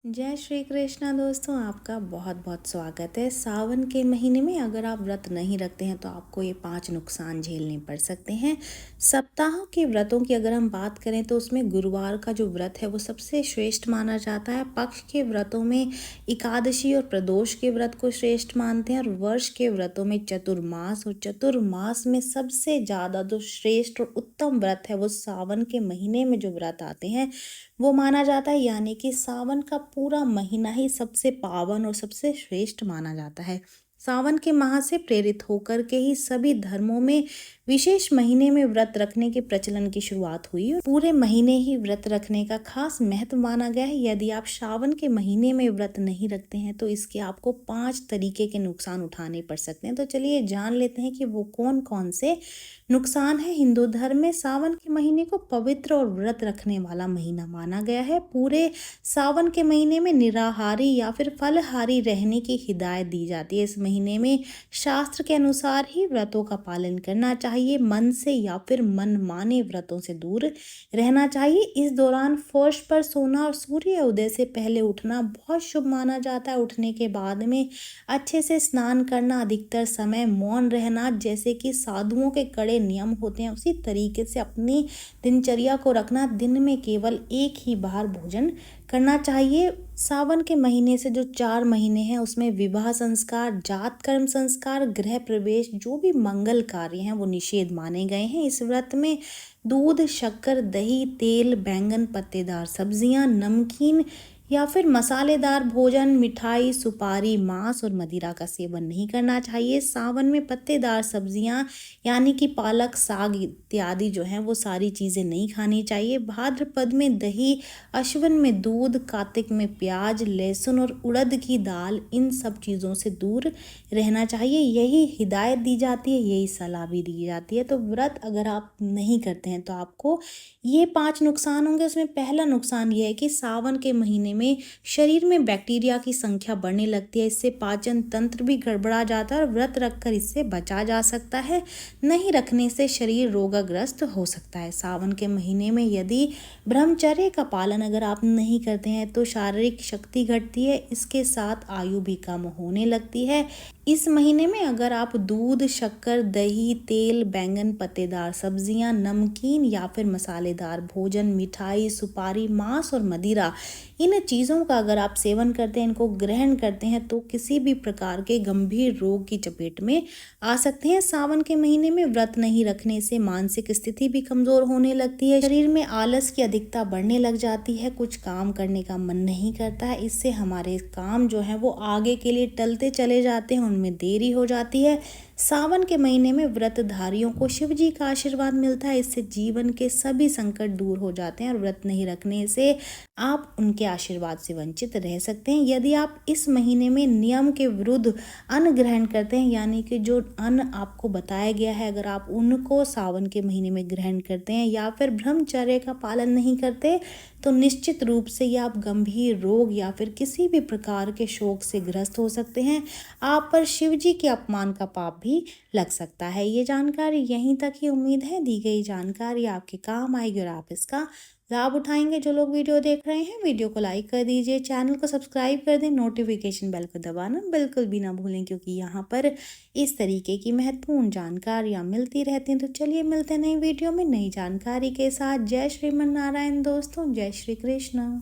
जय श्री कृष्णा दोस्तों, आपका बहुत बहुत स्वागत है। सावन के महीने में अगर आप व्रत नहीं रखते हैं तो आपको ये 5 नुकसान झेलने पड़ सकते हैं। सप्ताह के व्रतों की अगर हम बात करें तो उसमें गुरुवार का जो व्रत है वो सबसे श्रेष्ठ माना जाता है। पक्ष के व्रतों में एकादशी और प्रदोष के व्रत को श्रेष्ठ मानते हैं और वर्ष के व्रतों में चतुर्मास, और चतुर्मास में सबसे ज़्यादा जो श्रेष्ठ और उत्तम व्रत है वो सावन के महीने में जो व्रत आते हैं वो माना जाता है। यानी कि सावन का पूरा महीना ही सबसे पावन और सबसे श्रेष्ठ माना जाता है। सावन के माह से प्रेरित होकर के ही सभी धर्मों में विशेष महीने में व्रत रखने के प्रचलन की शुरुआत हुई और पूरे महीने ही व्रत रखने का खास महत्व माना गया है। यदि आप श्रावण के महीने में व्रत नहीं रखते हैं तो इसके आपको 5 तरीके के नुकसान उठाने पड़ सकते हैं। तो चलिए जान लेते हैं कि वो कौन कौन से नुकसान है। हिंदू धर्म में सावन के महीने को पवित्र और व्रत रखने वाला महीना माना गया है। पूरे सावन के महीने में निराहारी या फिर फलहारी रहने की हिदायत दी जाती है। इस महीने में शास्त्र के अनुसार ही व्रतों का पालन करना चाहिए। मन से या फिर मनमाने व्रतों से दूर रहना चाहिए। इस दौरान फर्श पर सोना और सूर्य उदय से पहले उठना बहुत शुभ माना जाता है। उठने के बाद में अच्छे से स्नान करना, अधिकतर समय मौन रहना, जैसे कि साधुओं के कड़े नियम होते हैं उसी तरीके से अपनी दिनचर्या को रखना। दिन में केवल एक ही बार भोजन करना चाहिए। सावन के महीने से जो 4 महीने हैं उसमें विवाह संस्कार, जात कर्म संस्कार, गृह प्रवेश, जो भी मंगल कार्य हैं वो निषेध माने गए हैं। इस व्रत में दूध, शक्कर, दही, तेल, बैंगन, पत्तेदार सब्जियां, नमकीन या फिर मसालेदार भोजन, मिठाई, सुपारी, मांस और मदिरा का सेवन नहीं करना चाहिए। सावन में पत्तेदार सब्जियां यानी कि पालक, साग इत्यादि जो हैं वो सारी चीज़ें नहीं खानी चाहिए। भाद्रपद में दही, अश्विन में दूध, कार्तिक में प्याज, लहसुन और उड़द की दाल, इन सब चीज़ों से दूर रहना चाहिए। यही हिदायत दी जाती है, यही सलाह भी दी जाती है। तो व्रत अगर आप नहीं करते हैं तो आपको ये 5 नुकसान होंगे। उसमें पहला नुकसान ये है कि सावन के महीने में शरीर में बैक्टीरिया की संख्या बढ़ने लगती है। इससे पाचन तंत्र भी गड़बड़ा जाता है और व्रत रखकर इससे बचा जा सकता है। नहीं रखने से शरीर रोगाग्रस्त हो सकता है। सावन के महीने में यदि ब्रह्मचर्य का पालन अगर आप नहीं करते हैं तो शारीरिक शक्ति घटती है, इसके साथ आयु भी कम होने लगती है। इस महीने में अगर आप दूध, शक्कर, दही, तेल, बैंगन, पत्तेदार सब्जियां, नमकीन या फिर मसालेदार भोजन, मिठाई, सुपारी, मांस और मदिरा, इन चीज़ों का अगर आप सेवन करते हैं, इनको ग्रहण करते हैं तो किसी भी प्रकार के गंभीर रोग की चपेट में आ सकते हैं। सावन के महीने में व्रत नहीं रखने से मानसिक स्थिति भी कमज़ोर होने लगती है। शरीर में आलस की अधिकता बढ़ने लग जाती है। कुछ काम करने का मन नहीं करता है। इससे हमारे काम जो है वो आगे के लिए टलते चले जाते हैं, में देरी हो जाती है। सावन के महीने में व्रतधारियों को शिव जी का आशीर्वाद मिलता है। इससे जीवन के सभी संकट दूर हो जाते हैं और व्रत नहीं रखने से आप उनके आशीर्वाद से वंचित रह सकते हैं। यदि आप इस महीने में नियम के विरुद्ध अन्न ग्रहण करते हैं, यानी कि जो अन्न आपको बताया गया है अगर आप उनको सावन के महीने में ग्रहण करते हैं या फिर ब्रह्मचर्य का पालन नहीं करते तो निश्चित रूप से ये आप गंभीर रोग या फिर किसी भी प्रकार के शोक से ग्रस्त हो सकते हैं। आप पर शिव जी के अपमान का पाप भी लग सकता है। ये जानकारी यहीं तक ही। उम्मीद है दी गई जानकारी आपके काम आएगी और आप इसका लाभ उठाएंगे। जो लोग वीडियो देख रहे हैं वीडियो को लाइक कर दीजिए, चैनल को सब्सक्राइब कर दें, नोटिफिकेशन बेल को दबाना बिल्कुल भी ना भूलें, क्योंकि यहाँ पर इस तरीके की महत्वपूर्ण जानकारियाँ मिलती रहती हैं। तो चलिए मिलते हैं नई वीडियो में नई जानकारी के साथ। जय श्रीमन नारायण दोस्तों, जय श्री कृष्ण।